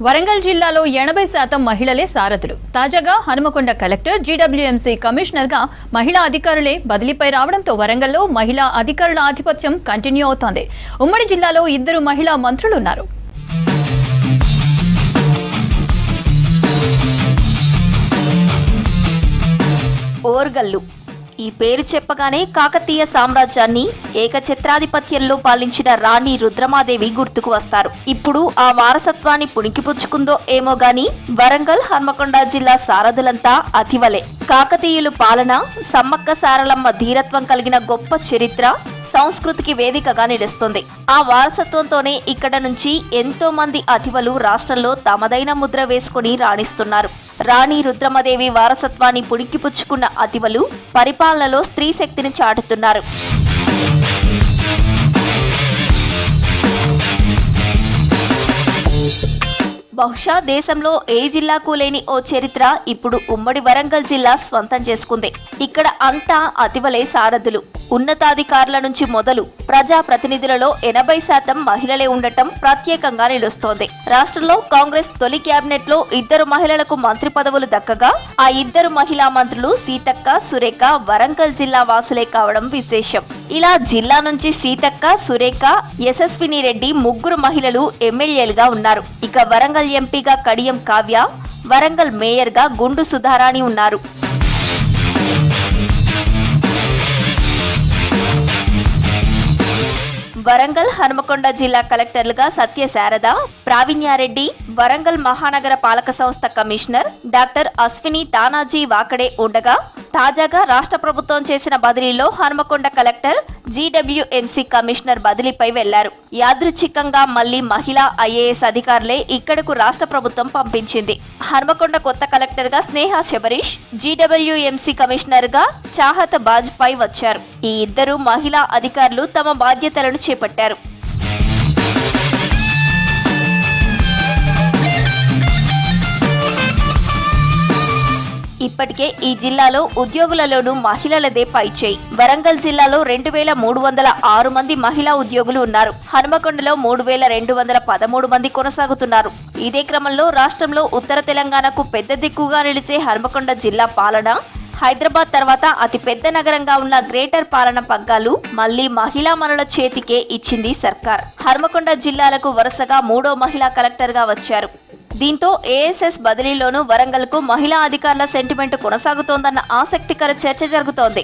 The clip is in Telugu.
వరంగల్ జిల్లాలో 80% మహిళలే సారథులు. తాజాగా హనుమకొండ కలెక్టర్, జీడబ్ల్యూఎంసీ కమిషనర్గా మహిళా అధికారులే బదిలీపై రావడంతో వరంగల్లో మహిళా అధికారుల ఆధిపత్యం కంటిన్యూ అవుతోంది. ఉమ్మడి జిల్లాలో 2 మహిళా మంత్రులున్నారు. ఓర్గల్లు ఈ పేరు చెప్పగానే కాకతీయ సామ్రాజ్యాన్ని ఏకఛత్రాధిపత్యంలో పాలించిన రాణి రుద్రమాదేవి గుర్తుకు వస్తారు. ఇప్పుడు ఆ వారసత్వాన్ని పుణికిపుచ్చుకుందో ఏమో గాని వరంగల్, హన్మకొండ జిల్లా సారథులంతా అతివలే. కాకతీయులు పాలన, సమ్మక్క సారలమ్మ ధీరత్వం కలిగిన గొప్ప చరిత్ర, సంస్కృతికి వేదికగా నిలుస్తుంది. ఆ వారసత్వంతోనే ఇక్కడ నుంచి ఎంతో మంది అతివలు రాష్ట్రంలో తమదైన ముద్ర వేసుకుని రాణిస్తున్నారు. రాణి రుద్రమదేవి వారసత్వాన్ని పుణికిపుచ్చుకున్న అతివలు పరిపాలనలో స్త్రీ శక్తిని చాటుతున్నారు. బహుశా దేశంలో ఏ జిల్లాకు లేని ఓ చరిత్ర ఇప్పుడు ఉమ్మడి వరంగల్ జిల్లా స్వంతం చేసుకుంది. ఇక్కడ అంతా అతివలే సారథులు. ఉన్నతాధికారుల నుంచి మొదలు ప్రజాప్రతినిధులలో 80% మహిళలే ఉండటం ప్రత్యేకంగా నిలుస్తోంది. రాష్ట్రంలో కాంగ్రెస్ తొలి క్యాబినెట్ లో 2 మహిళలకు మంత్రి పదవులు దక్కగా ఆ 2 మహిళా మంత్రులు సీతక్క, సురేఖ వరంగల్ జిల్లా వాసులే కావడం విశేషం. ఇలా జిల్లా నుంచి సీతక్క, సురేఖ, యశస్విని రెడ్డి 3 మహిళలు ఎమ్మెల్యేలుగా ఉన్నారు. ఇక వరంగల్ ఎంపీగా కడియం కావ్య, వరంగల్ మేయర్గా గుండు సుధారాణి ఉన్నారు. వరంగల్, హనుమకొండ జిల్లా కలెక్టర్లుగా సత్యశారద, ప్రావీణ్యారెడ్డి, వరంగల్ మహానగర పాలక సంస్థ కమిషనర్ డాక్టర్ అశ్విని తానాజీ వాకడే ఉండగా, తాజాగా రాష్ట్ర ప్రభుత్వం చేసిన బదిలీలో హనుమకొండ కలెక్టర్, జీడబ్ల్యూఎంసీ కమిషనర్ బదిలీపై వెళ్లారు. యాదృచ్ఛికంగా మళ్లీ మహిళా ఐఏఎస్ అధికారులే ఇక్కడకు రాష్ట్ర ప్రభుత్వం పంపించింది. హనుమకొండ కొత్త కలెక్టర్ గా స్నేహ శబరీష్, జీడబ్ల్యూఎంసీ కమిషనర్ గా చాహత్ బాజ్పాయ్ వచ్చారు. ఈ 2 మహిళా అధికారులు తమ బాధ్యతలను చేపట్టారు. ఇప్పటికే ఈ జిల్లాలో ఉద్యోగులలోనూ మహిళలదే పైచేయి. వరంగల్ జిల్లాలో 2306 మంది మహిళా ఉద్యోగులు ఉన్నారు. హనుమకొండలో 3213 మంది కొనసాగుతున్నారు. ఇదే క్రమంలో రాష్ట్రంలో ఉత్తర తెలంగాణకు పెద్ద దిక్కుగా నిలిచే హనుమకొండ జిల్లా పాలన, హైదరాబాద్ తర్వాత అతి పెద్ద నగరంగా ఉన్న గ్రేటర్ పాలన పగ్గాలు మళ్లీ మహిళా మనుల చేతికే ఇచ్చింది సర్కార్. హనుమకొండ జిల్లాలకు వరుసగా 3వ మహిళా కలెక్టర్ గా వచ్చారు. దీంతో ఏఎస్ఎస్ బదిలీలోనూ వరంగల్కు మహిళా అధికారుల సెంటిమెంట్ కొనసాగుతోందన్న ఆసక్తికర చర్చ జరుగుతోంది.